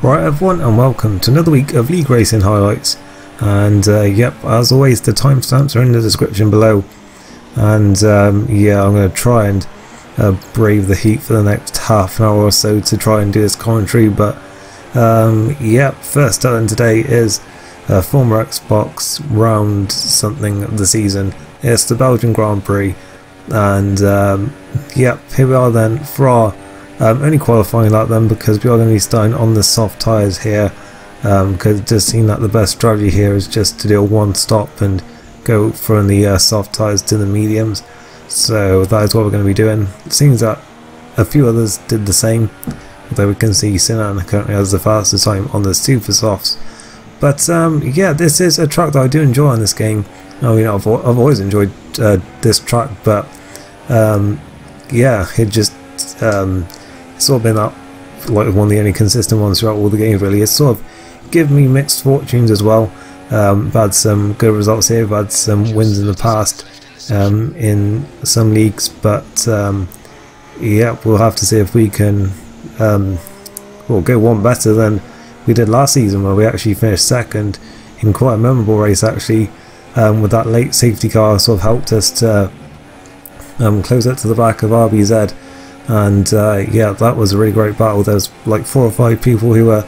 Right everyone, and welcome to another week of League Racing highlights. And yep, as always the timestamps are in the description below. And yeah, I'm going to try and brave the heat for the next half an hour or so to try and do this commentary. But yeah, first up today is former Xbox round something of the season. It's the Belgian Grand Prix. And yep, here we are then for our only qualifying lap then, because we are going to be starting on the soft tyres here, because it does seem that the best strategy here is just to do a one stop and go from the soft tyres to the mediums. So that is what we're going to be doing. It seems that a few others did the same, although we can see Sinan currently has the fastest time on the super softs. But yeah, this is a track that I do enjoy in this game. I mean, I've always enjoyed this track, but yeah, it just it's sort of been up like one of the only consistent ones throughout all the games really. It's sort of given me mixed fortunes as well. I've had some good results here, I've had some wins in the past in some leagues, but yeah, we'll have to see if we can well, go one better than we did last season, where we actually finished second in quite a memorable race actually, with that late safety car sort of helped us to close up to the back of RBZ. And yeah, that was a really great battle. There's like 4 or 5 people who were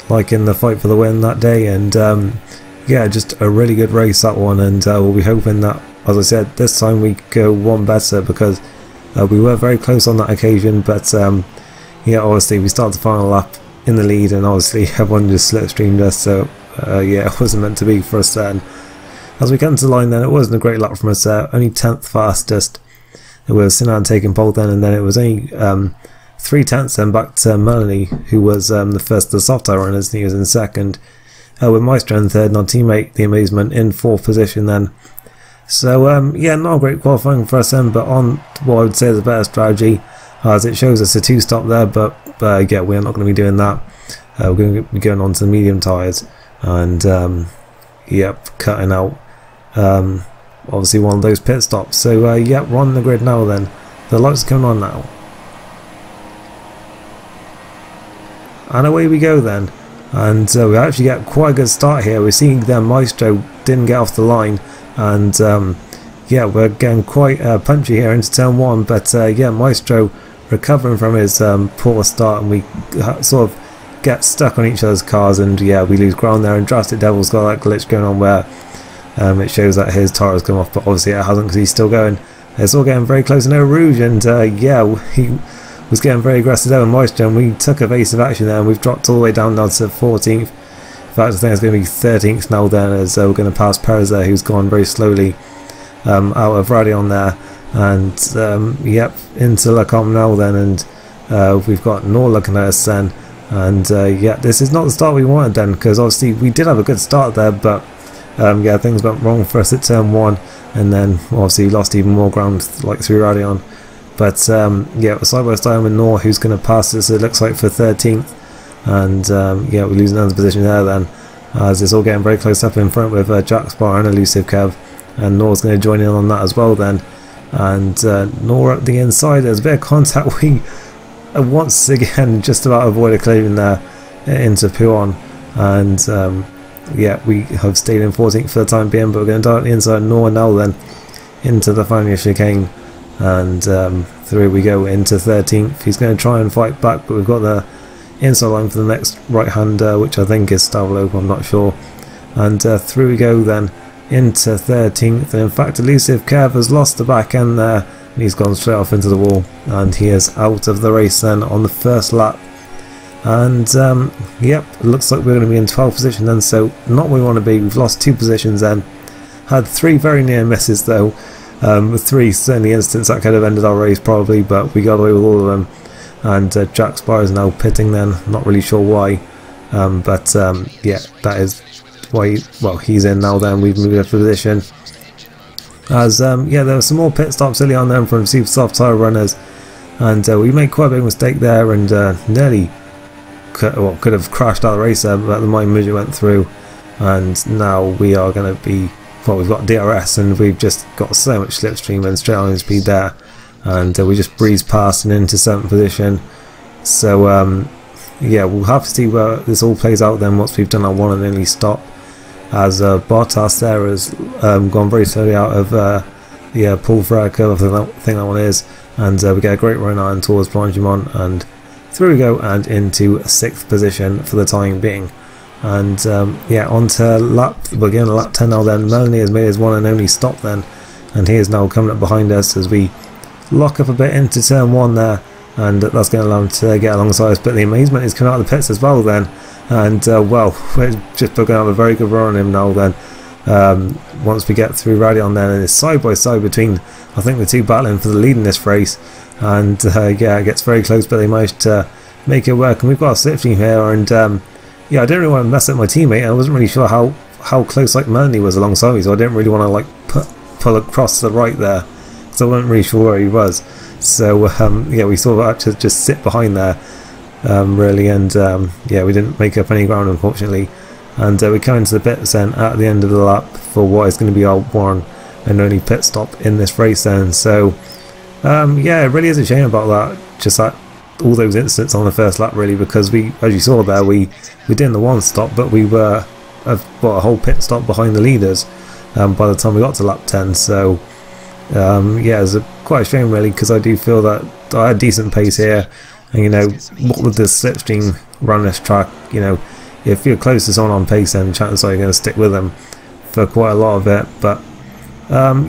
like in the fight for the win that day, and yeah, just a really good race that one. And we'll be hoping that, as I said, this time we go one better, because we were very close on that occasion. But yeah, obviously we started the final lap in the lead, and obviously everyone just slipstreamed us, so yeah, it wasn't meant to be for us then. As we get into the line then, it wasn't a great lap from us there, only 10th fastest. It was Sinan taking pole then, and then it was only 3 tenths then back to Melanie, who was the first of the soft tyre runners, and he was in second, with Maestro in third, and our teammate The Amazement in 4th position then. So yeah, not a great qualifying for us then, but on what I would say is a better strategy, as it shows us a 2-stop there, but yeah, we're not going to be doing that. We're going to be going on to the medium tyres, and yep, cutting out obviously one of those pit stops. So yeah, we're on the grid now then. The lights are coming on now. And away we go then. And we actually get quite a good start here. We're seeing that Maestro didn't get off the line. And yeah, we're getting quite punchy here into turn 1. But yeah, Maestro recovering from his poor start, and we sort of get stuck on each other's cars. And yeah, we lose ground there. And Drastic Devil's got that glitch going on where it shows that his tyre has come off, but obviously it hasn't, because he's still going. It's all getting very close to no Rouge, and yeah, he was getting very aggressive there with Maestro, and we took evasive action there, and we've dropped all the way down now to 14th. In fact, I think it's going to be 13th now then, as we're going to pass Perez there, who's gone very slowly out of Radion there. And yep, into Lacombe now then, and we've got Nor looking at us then. And yeah, this is not the start we wanted then, because obviously we did have a good start there, but yeah, things went wrong for us at turn 1, and then obviously lost even more ground like through Radion. But yeah, side by side with Nor, who's going to pass us, it looks like, for 13th. And yeah, we're losing another position there then, as it's all getting very close up in front with Jack Spar and Elusive Kev, and Nor's going to join in on that as well then. And Nor at the inside, there's a bit of contact. We once again just about avoided cleaving there into Puon, and yeah, we have stayed in 14th for the time being, but we're going to dart the inside Nor now then into the final chicane, and through we go into 13th. He's going to try and fight back, but we've got the inside line for the next right-hander, which I think is Stavlo, I'm not sure. And through we go then into 13th, and in fact Elusive Kev has lost the back end there, and he's gone straight off into the wall, and he is out of the race then on the first lap. And yep, it looks like we're going to be in 12th position then, so not where we want to be. We've lost 2 positions then, had 3 very near misses though, with 3 certainly instances that could have ended our race probably, but we got away with all of them. And Jack Spar is now pitting then, not really sure why, but yeah, that is why he's in now then. We've moved up a position, as yeah, there were some more pit stops early on then from super soft tyre runners, and we made quite a big mistake there, and nearly could have crashed out of the race there, but the mine midget went through, and now we are going to be, well, we've got DRS, and we've just got so much slipstream and straight line speed there, and we just breezed past and into 7th position. So yeah, we'll have to see where this all plays out then once we've done our one and only stop, as Bottas there has gone very slowly out of the Paul Frere curve, I think that one is, and we get a great run on towards Blanchimont, and through we go and into 6th position for the time being. And yeah, on to we're getting lap 10 now then. Melanie has made his one and only stop then, and he is now coming up behind us as we lock up a bit into turn 1 there, and that's going to allow him to get alongside us. But the Amazement is coming out of the pits as well then, and well, we're just going to have a very good run on him now then. Once we get through Radion then, and it's side by side between, I think, the two battling for the lead in this race, and yeah, it gets very close, but they managed to make it work. And we've got a slipstream here, and yeah, I didn't really want to mess up my teammate. I wasn't really sure how close like Melanie was alongside me, so I didn't really want to like pull across the right there, because I wasn't really sure where he was. So yeah, we sort of had to just sit behind there, really, and yeah, we didn't make up any ground, unfortunately. And we come into the pits then at the end of the lap for what is going to be our one and only pit stop in this race then. So yeah, it really is a shame about that, just that all those incidents on the first lap, really, because we, as you saw there, we did the one stop, but we were a whole pit stop behind the leaders by the time we got to lap 10. So yeah, it's quite a shame, really, because I do feel that I had decent pace here, and you know, what with this slipstream run this track, you know, if you're closest on pace, then chances are you're going to stick with them for quite a lot of it. But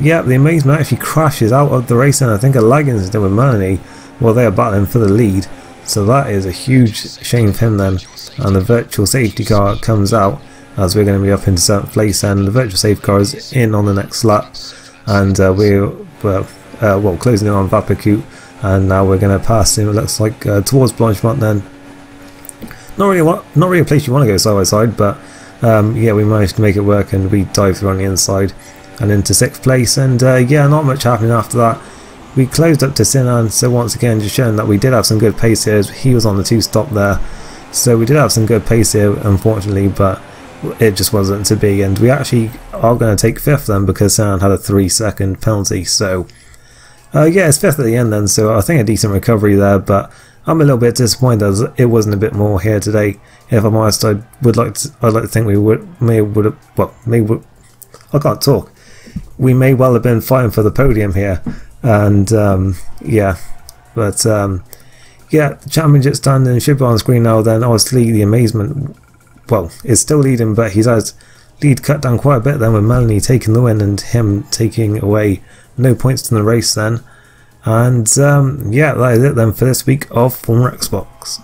yeah, the Amazement actually crashes out of the race, and I think a lag incident with Melanie while they are battling for the lead, so that is a huge shame for him then. And the virtual safety car comes out as we're going to be up into 7th place, and the virtual safety car is in on the next lap, and we're well, closing in on Vapakut, and now we're going to pass him, it looks like, towards Blanchimont then. Not really a place you want to go side by side, but yeah, we managed to make it work, and we dive through on the inside and into 6th place, and yeah, not much happening after that. We closed up to Sinan, so once again just showing that we did have some good pace here, as he was on the 2 stop there, so we did have some good pace here, unfortunately, but it just wasn't to be, and we actually are going to take 5th then, because Sinan had a 3-second penalty. So yeah, it's 5th at the end then, so I think a decent recovery there, but I'm a little bit disappointed as it wasn't a bit more here today. If I'm honest, I'd like to think we I can't talk. We may well have been fighting for the podium here, and yeah, but yeah, the championship standing should be on screen now. Then obviously the Amazement, well, is still leading, but he's had lead cut down quite a bit then, with Melanie taking the win and him taking away no points in the race then. And yeah, that is it then for this week of Formula Xbox.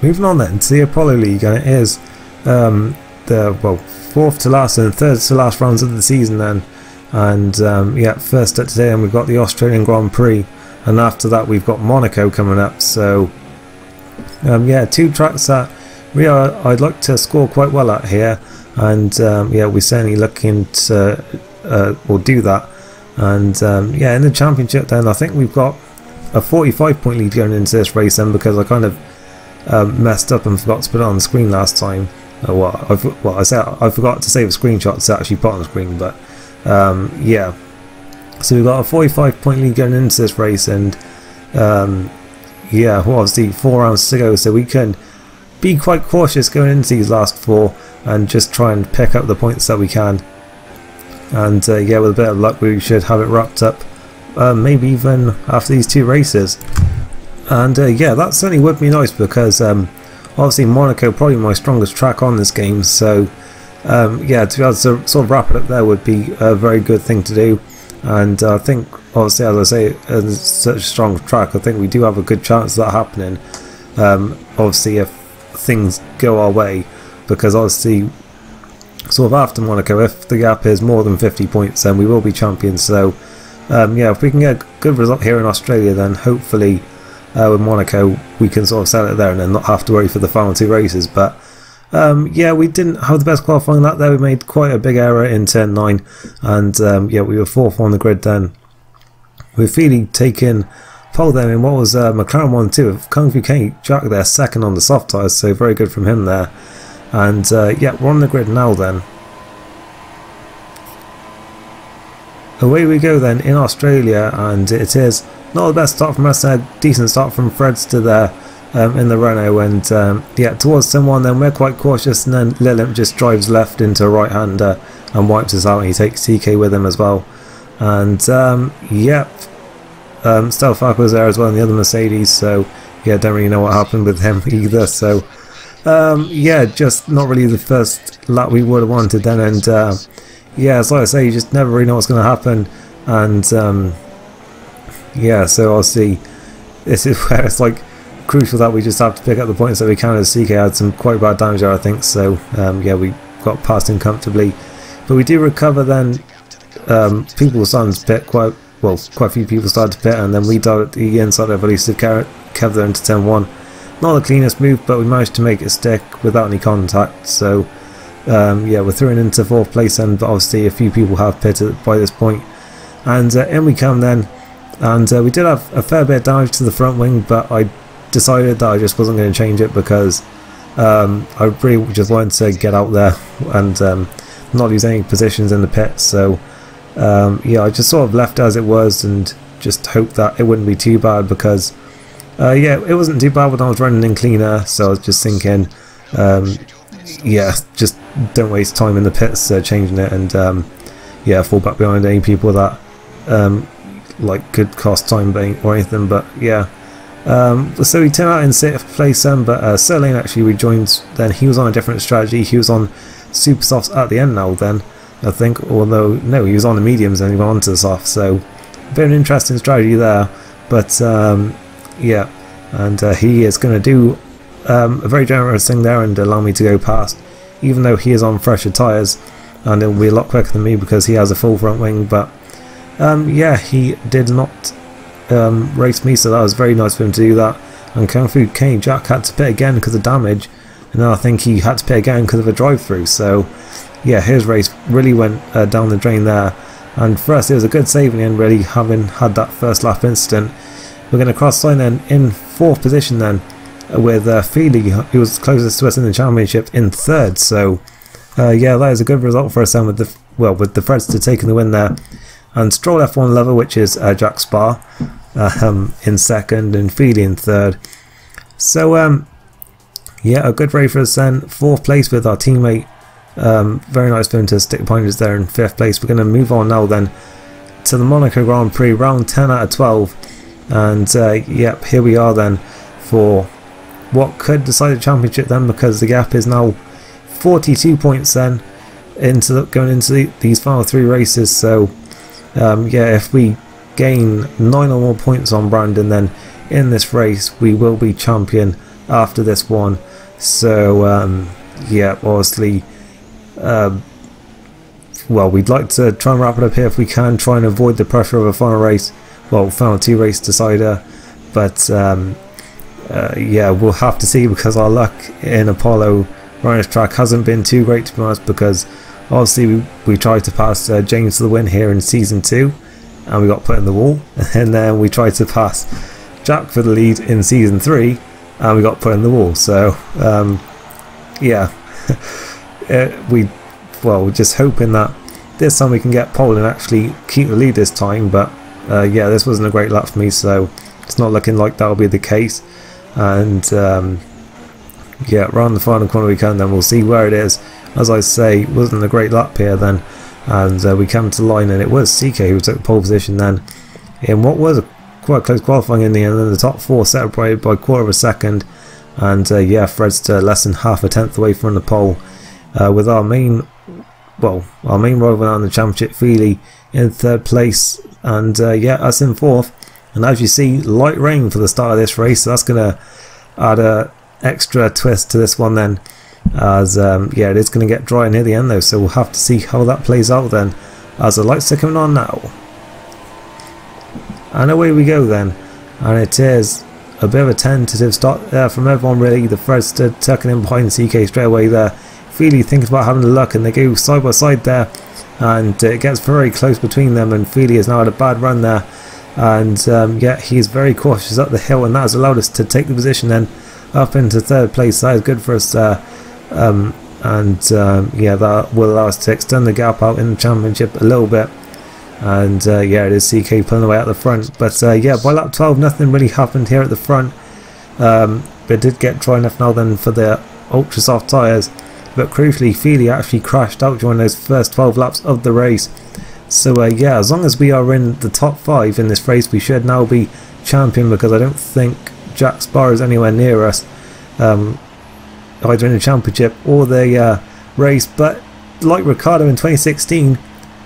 Moving on then to the Apollo League, and it is the 4th to last and 3rd to last rounds of the season then. And yeah, first up today, and we've got the Australian Grand Prix, and after that we've got Monaco coming up. So yeah, 2 tracks that I'd like to score quite well at here, and yeah, we're certainly looking to do that. And yeah, in the championship then, I think we've got a 45-point lead going into this race then, because I kind of messed up and forgot to put it on the screen last time. I forgot to save a screenshot to actually put on the screen, but yeah, so we've got a 45-point lead going into this race, and yeah, well, obviously 4 rounds to go, so we can be quite cautious going into these last 4 and just try and pick up the points that we can. And yeah, with a bit of luck we should have it wrapped up maybe even after these 2 races. And yeah, that certainly would be nice, because obviously Monaco probably my strongest track on this game, so yeah, to be able to sort of wrap it up there would be a very good thing to do. And I think, obviously, as I say, it's such a strong track, I think we do have a good chance of that happening, obviously if things go our way, because obviously sort of after Monaco, if the gap is more than 50 points, then we will be champions. So yeah, if we can get a good result here in Australia, then hopefully with Monaco we can sort of sell it there and then not have to worry for the final 2 races. But yeah, we didn't have the best qualifying that there. We made quite a big error in turn 9, and yeah, we were 4th on the grid then, with Feely taking pole there in what was McLaren 1-2, Kung Fu K Jack there 2nd on the soft tyres, so very good from him there. And yeah, we're on the grid now then. Away we go then in Australia, and it is not the best start from us, a decent start from Fredster there, in the Renault, and yeah, towards turn 1 then we're quite cautious, and then Lillimp just drives left into a right-hander and wipes us out, and he takes TK with him as well. And yeah, Stelfak was there as well in the other Mercedes, so yeah, don't really know what happened with him either. So yeah, just not really the first lap we would have wanted then, and yeah, as like I say, you just never really know what's going to happen. And yeah, so obviously this is where it's like crucial that we just have to pick up the points that we can, as CK had some quite bad damage there, I think. So yeah, we got past him comfortably, but we do recover then. People were starting to pit, quite a few people started to pit, and then we died at the inside of elusive Kev there into turn 1. Not the cleanest move, but we managed to make it stick without any contact. So yeah, we're thrown into 4th place then, but obviously a few people have pitted by this point. And in we come then, and we did have a fair bit of damage to the front wing, but I decided that I just wasn't going to change it, because I really just wanted to get out there and not lose any positions in the pit. So yeah, I just sort of left it as it was and just hoped that it wouldn't be too bad, because yeah, it wasn't too bad when I was running in clean air. So I was just thinking, yeah, just don't waste time in the pits changing it, and yeah, fall back behind any people that like could cost time or anything. But yeah, so we turned out in 6th place then, but Sir Lane actually rejoined then. He was on a different strategy. He was on super softs at the end now then, I think, although no, he was on the mediums and he went on to the soft. So a bit of an interesting strategy there. But yeah, and he is going to do a very generous thing there and allow me to go past, even though he is on fresher tyres, and it will be a lot quicker than me because he has a full front wing. But yeah, he did not race me, so that was very nice of him to do that. And Kung Fu King Jack had to pit again because of damage, and then I think he had to pit again because of a drive-through. So yeah, his race really went down the drain there, and for us it was a good save in the end, really, having had that first lap incident. We're going to cross line then in 4th position then, with Feely, who was closest to us in the championship, in 3rd. So yeah, that is a good result for us then, with the Fredster taking the win there. And Stroll F1 level, which is Jack Spa, in 2nd, and Feely in 3rd. So yeah, a good race for us then. 4th place with our teammate. Very nice for him to stick pointers there in 5th place. We're going to move on now then to the Monaco Grand Prix, round 10 out of 12. And yep, here we are then for what could decide the championship then, because the gap is now 42 points then going into these final 3 races. So yeah, if we gain 9 or more points on Brandon, then in this race we will be champion after this one. So yeah, obviously well, we'd like to try and wrap it up here if we can, try and avoid the pressure of a final race, well, final 2 race decider. But yeah, we'll have to see, because our luck in Apollo Rhinos track hasn't been too great, to be honest, because obviously we tried to pass James to the win here in season 2 and we got put in the wall, and then we tried to pass Jack for the lead in season 3 and we got put in the wall. So yeah, we're just hoping that this time we can get pole and actually keep the lead this time. But yeah, this wasn't a great lap for me, so it's not looking like that'll be the case. And yeah, around the final corner we come, then we'll see where it is. As I say, it wasn't a great lap here then, and we come to the line, and it was CK who took the pole position then in what was quite close qualifying in the end. And the top 4 separated by 1/4 of a second, and yeah, Fred's less than half a tenth away from the pole, with our main rival in the championship, Feely, in 3rd place, and yeah, us in 4th. And as you see, light rain for the start of this race, so that's going to add a extra twist to this one then, as yeah, it is going to get dry near the end though, so we'll have to see how that plays out then, as the lights are coming on now. And away we go then, and it is a bit of a tentative start from everyone really. The Fred's tucking in behind CK straight away there. Feely thinking about having a look, and they go side by side there, and it gets very close between them, and Feely has now had a bad run there, and yeah, he's very cautious up the hill, and that has allowed us to take the position then up into 3rd place. That is good for us there, and yeah, that will allow us to extend the gap out in the championship a little bit. And yeah, it is CK pulling away at the front, but yeah, by lap 12 nothing really happened here at the front. but did get dry enough now then for the ultra soft tyres. But crucially, Feely actually crashed out during those first 12 laps of the race. So yeah, as long as we are in the top 5 in this race, we should now be champion, because I don't think Jack Sparrow is anywhere near us, either in the championship or the race. But like Ricciardo in 2016,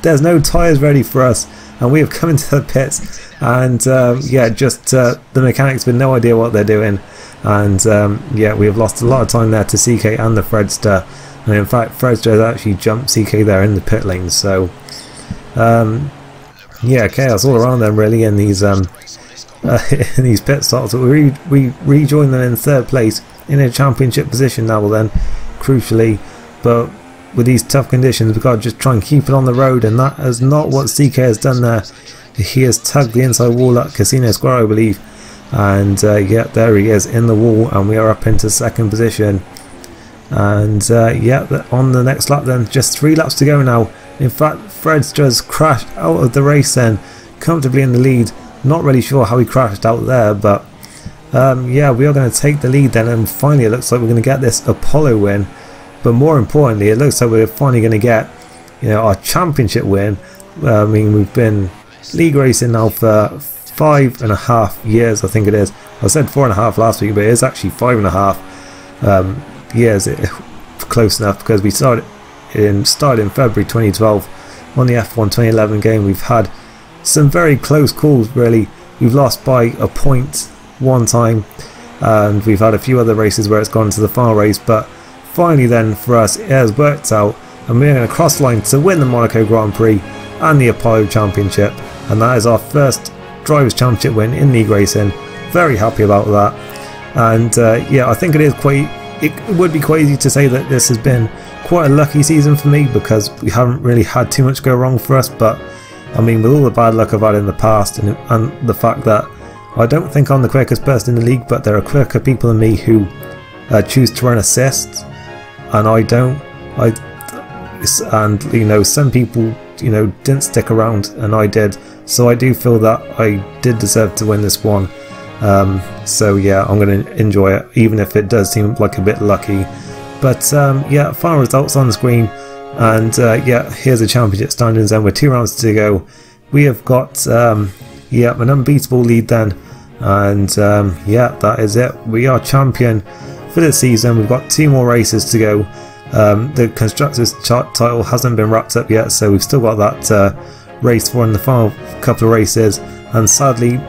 there's no tyres ready for us, and we have come into the pits, and yeah, just the mechanics with no idea what they're doing, and yeah, we have lost a lot of time there to CK and the Fredster, and in fact Fredster has actually jumped CK there in the pit lane. So yeah, chaos all around them really in these pit stops. We rejoin them in 3rd place in a championship position now then, crucially. But with these tough conditions, we've got to just try and keep it on the road, and that is not what CK has done there. He has tugged the inside wall at Casino Square, I believe, and yeah, there he is in the wall, and we are up into 2nd position. And yeah, on the next lap then, just 3 laps to go now. In fact, Fred's just crashed out of the race then, comfortably in the lead. Not really sure how he crashed out there, but yeah, we are going to take the lead then, and finally it looks like we're going to get this Apollo win. But more importantly, it looks like we're finally going to get, you know, our championship win. I mean, we've been league racing now for 5.5 years, I think it is. I said 4.5 last week, but it is actually 5.5 years. Close enough, because we started in February 2012 on the F1 2011 game. We've had some very close calls, really. We've lost by a point one time, and we've had a few other races where it's gone to the final race, but finally then for us it has worked out, and we're going to cross the line to win the Monaco Grand Prix and the Apollo Championship, and that is our first Drivers' Championship win in league racing. Very happy about that. And yeah, I think it would be quite easy to say that this has been quite a lucky season for me, because we haven't really had too much go wrong for us. But I mean, with all the bad luck I've had in the past, and the fact that I don't think I'm the quickest person in the league, but there are quicker people than me who choose to run assists, and I don't. And you know, some people, you know, didn't stick around, and I did. So I do feel that I did deserve to win this one. So yeah, I'm going to enjoy it, even if it does seem like a bit lucky. But yeah, final results on the screen, and yeah, here's the championship standings. And with 2 rounds to go, we have got yeah, an unbeatable lead then, and yeah, that is it. We are champion for this season. We've got 2 more races to go. The constructors title hasn't been wrapped up yet, so we've still got that race for in the final couple of races, and sadly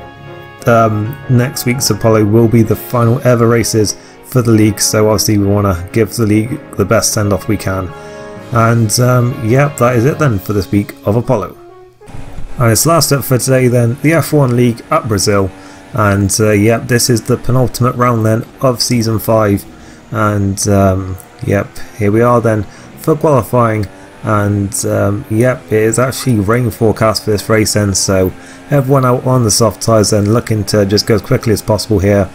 next week's Apollo will be the final ever races for the league, so obviously we want to give the league the best send off we can. And yeah, that is it then for this week of Apollo. And it's last up for today then, the F1 League at Brazil, and yeah, this is the penultimate round then of season 5, and yep, here we are then for qualifying. And yep, it is actually rain forecast for this race then, so everyone out on the soft tyres then, looking to just go as quickly as possible here.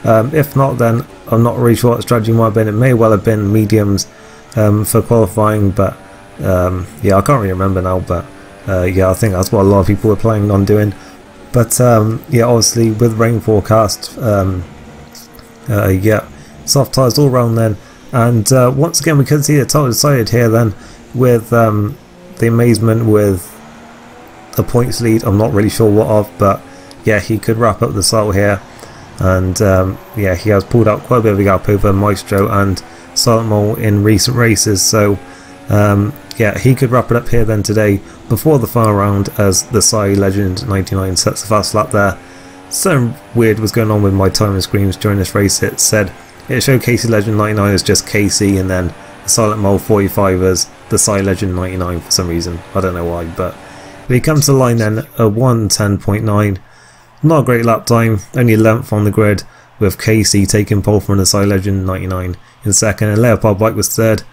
If not, then I'm not really sure what the strategy might have been. It may well have been mediums for qualifying, but yeah, I can't really remember now, but yeah, I think that's what a lot of people were planning on doing. But yeah, obviously with rain forecast, yeah, soft tyres all round then. And once again, we can see the title decided here then, with the amazement with a points lead. I'm not really sure what of, but yeah, he could wrap up the title here. And yeah, he has pulled out quite a bit of a gap over Maestro and Silent Mole in recent races, so yeah, he could wrap it up here then today before the final round, as the Sai Legend 99 sets the fast lap there. Something weird was going on with my timing screens during this race. It said, it showed Casey Legend 99 as just Casey, and then the Silent Mole 45 as the Sai Legend 99 for some reason. I don't know why, but we come to the line then, a 1:10.9. Not a great lap time, only 11th on the grid, with Casey taking pole from the Sai Legend 99 in second, and Leopard Bike was third.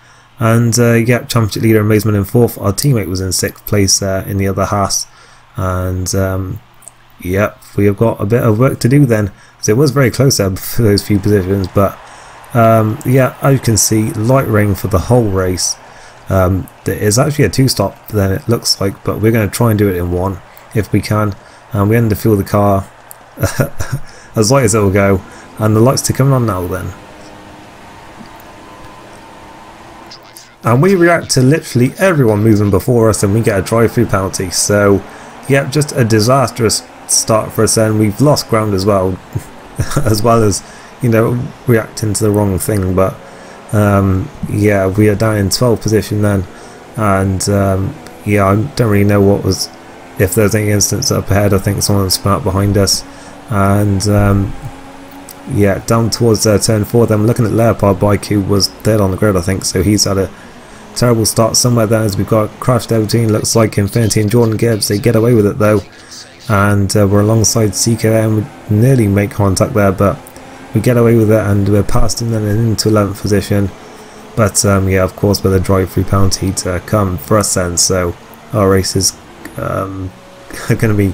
And yeah, championship leader Amazement in fourth. Our teammate was in 6th place there in the other Haas. And yep, we have got a bit of work to do then, because it was very close there for those few positions. But yeah, as you can see, light rain for the whole race. There is actually a 2-stop then, it looks like, but we're going to try and do it in 1 if we can. And we end to fuel the car as light as it will go. and the lights are coming on now then. And we react to literally everyone moving before us, and we get a drive-through penalty. So yeah, just a disastrous start for us, and we've lost ground as well as, you know, reacting to the wrong thing. But yeah, we are down in 12th position then, and yeah, I don't really know what was, if there's any instance up ahead. I think someone spun out behind us, and yeah, down towards turn 4 then. Looking at Leopard bike, who was dead on the grid I think, so he's had a terrible start somewhere there, as we've got Crash 17, looks like Infinity and Jordan Gibbs. They get away with it though, and we're alongside CK there, and we nearly make contact there, but we get away with it, and we're past him then and into 11th position. But yeah, of course, with a drive-through penalty to come for us then, so our race is going to be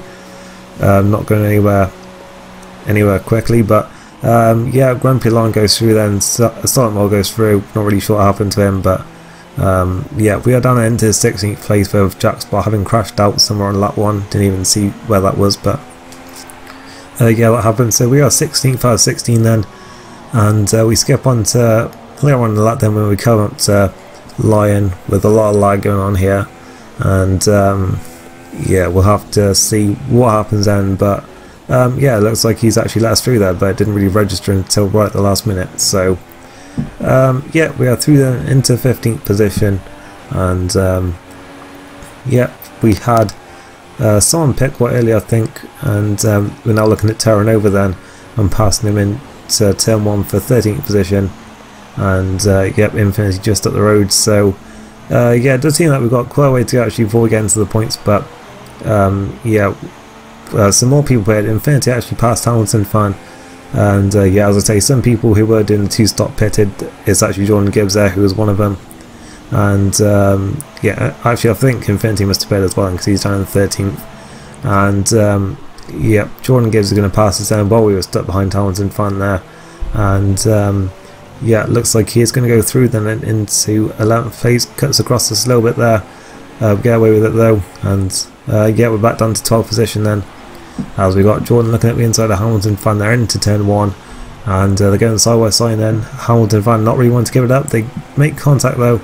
not going anywhere quickly. But yeah, Grumpy Line goes through then, Silent Mole goes through. Not really sure what happened to him, but yeah, we are down into 16th place with Jack Spot having crashed out somewhere on lap 1. Didn't even see where that was, but yeah, that happened. So we are 16th out of 16 then, and we skip on to later on in the lap then, when we come up to Lion with a lot of lag going on here, and yeah, we'll have to see what happens then. But yeah, it looks like he's actually let us through there, but it didn't really register until right at the last minute. So yeah, we are through then into 15th position, and yeah, we had someone pit quite early I think, and we're now looking at Terra Nova then. I'm passing him into turn 1 for 13th position, and yep, Infinity just up the road. So yeah, it does seem like we've got quite a way to go actually before we get into the points, but yeah, some more people played. Infinity actually passed Hamilton Fan, and yeah, as I say, some people who were doing the 2-stop pitted, it's actually Jordan Gibbs there who was one of them. And yeah, actually I think Infinity must have played as well, because he's down in 13th. And yeah, Jordan Gibbs is going to pass us down while we were stuck behind Hamilton Fan there. And yeah, it looks like he is going to go through then into 11th place, cuts across us a little bit there. Get away with it though, and yeah, we're back down to 12th position then, as we got Jordan looking at the inside of Hamilton Fan there into turn 1, and they're going side by side then. Hamilton Fan not really wanting to give it up. They make contact though,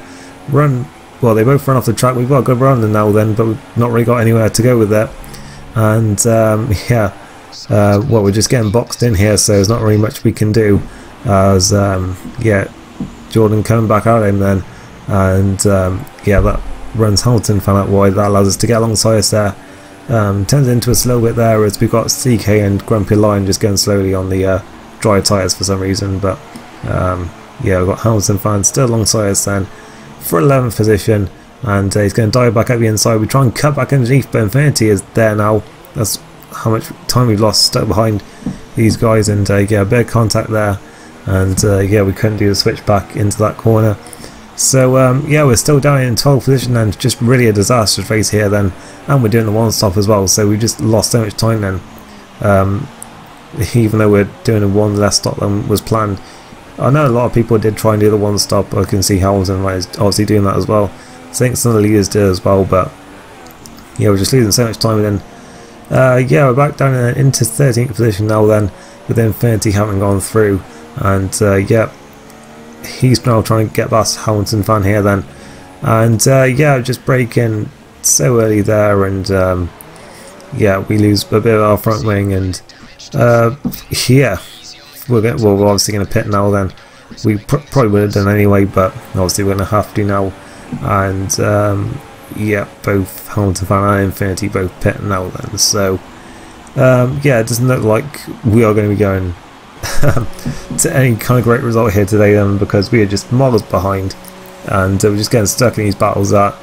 run, well, they both run off the track. We've got a good run now then, but we've not really got anywhere to go with that. And yeah, well, we're just getting boxed in here, so there's not really much we can do, as yeah, Jordan coming back at him then, and yeah, that runs Hamilton Fan out wide. That allows us to get alongside us there. Turns into a slow bit there, as we've got CK and Grumpy Lion just going slowly on the dry tyres for some reason. But yeah, we've got Hamilton Fan still alongside us then for 11th position, and he's going to dive back at the inside. We try and cut back underneath, but Infinity is there now. That's how much time we've lost stuck behind these guys, and yeah, a bit of contact there, and yeah, we couldn't do the switch back into that corner. So yeah, we're still down in 12th position, and just really a disastrous race here then, and we're doing the 1-stop as well, so we just lost so much time then, even though we're doing a 1 less stop than was planned. I know a lot of people did try and do the 1-stop. I can see Hamilton is obviously doing that as well. I think some of the leaders did as well, but yeah, we're just losing so much time. And then yeah, we're back down into 13th position now then, with Infinity having gone through, and yeah, he's now trying to get past Hamilton Fan here then, and yeah, just breaking so early there, and yeah, we lose a bit of our front wing, and yeah, we're obviously going to pit now then. We probably would have done anyway, but obviously we're going to have to now, and yeah, both Hamilton Fan and Infinity both pit now then. So yeah, it doesn't look like we are going to be going to any kind of great result here today then, because we are just miles behind, and we're just getting stuck in these battles that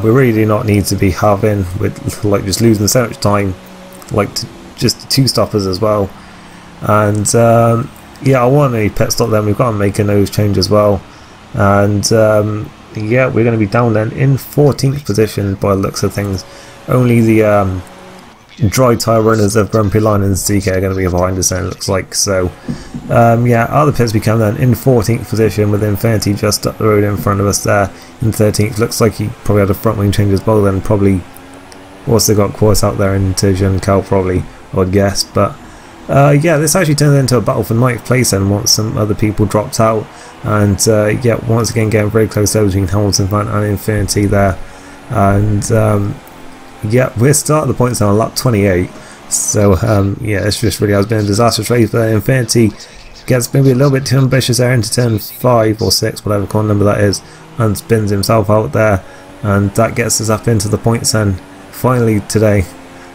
we really do not need to be having, with like just losing so much time, like just 2-stoppers as well. And yeah, I want a pit stop then. We've got to make a nose change as well, and yeah, we're going to be down then in 14th position by the looks of things. Only the dry tyre runners of Grumpy Line and CK are going to be behind us then, it looks like. So yeah, other pits we come then in 14th position, with Infinity just up the road in front of us there in 13th. Looks like he probably had a front wing change as well then, probably also got caught out there into Jean Cal probably, I'd guess. But yeah, this actually turned into a battle for ninth place then once some other people dropped out, and yeah, once again getting very close there between Hamilton Van and Infinity there, and yeah, we're starting the points now on lap 28, so yeah, it's just really has been a disastrous race. But Infinity gets maybe a little bit too ambitious there into turn 5 or 6, whatever corner number that is, and spins himself out there, and that gets us up into the points then finally today.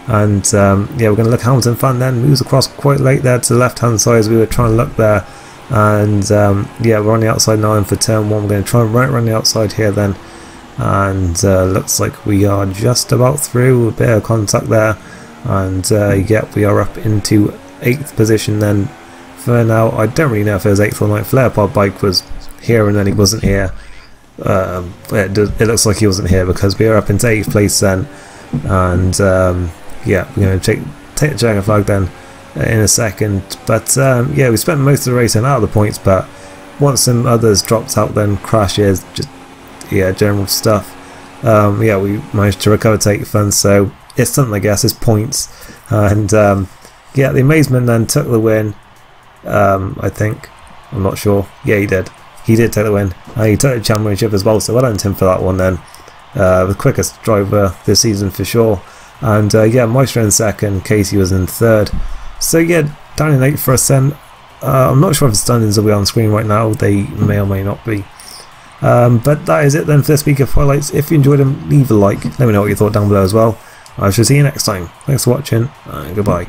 And yeah, we're going to look. Hamilton Fan then moves across quite late there to the left hand side as we were trying to look there, and yeah, we're on the outside now, and for turn 1 we're going to try and right around the outside here then, and looks like we are just about through, a bit of contact there, and yeah, we are up into 8th position then for now. I don't really know if it was 8th or 9th. Flairpod Bike was here and then he wasn't here. It looks like he wasn't here because we are up into 8th place then, and yeah, we're going to take the checkered flag then in a second. But yeah, we spent most of the race out of the points, but once some others dropped out, then crashes, just yeah, general stuff. Yeah, we managed to recover take funds, so it's something, I guess, it's points. And yeah, the Amazement then took the win. I think, I'm not sure. Yeah, he did take the win. He took the championship as well, so well done to him for that one then. The quickest driver this season for sure. And yeah, Maestro in 2nd, Casey was in 3rd. So yeah, down in 8th for us then. I'm not sure if the standings will be on screen right now, they may or may not be. But that is it then for this week of highlights. If you enjoyed them, leave a like, let me know what you thought down below as well. I shall see you next time. Thanks for watching, and goodbye.